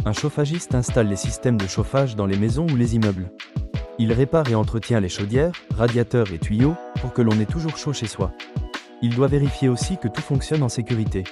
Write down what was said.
Un chauffagiste installe les systèmes de chauffage dans les maisons ou les immeubles. Il répare et entretient les chaudières, radiateurs et tuyaux pour que l'on ait toujours chaud chez soi. Il doit vérifier aussi que tout fonctionne en sécurité.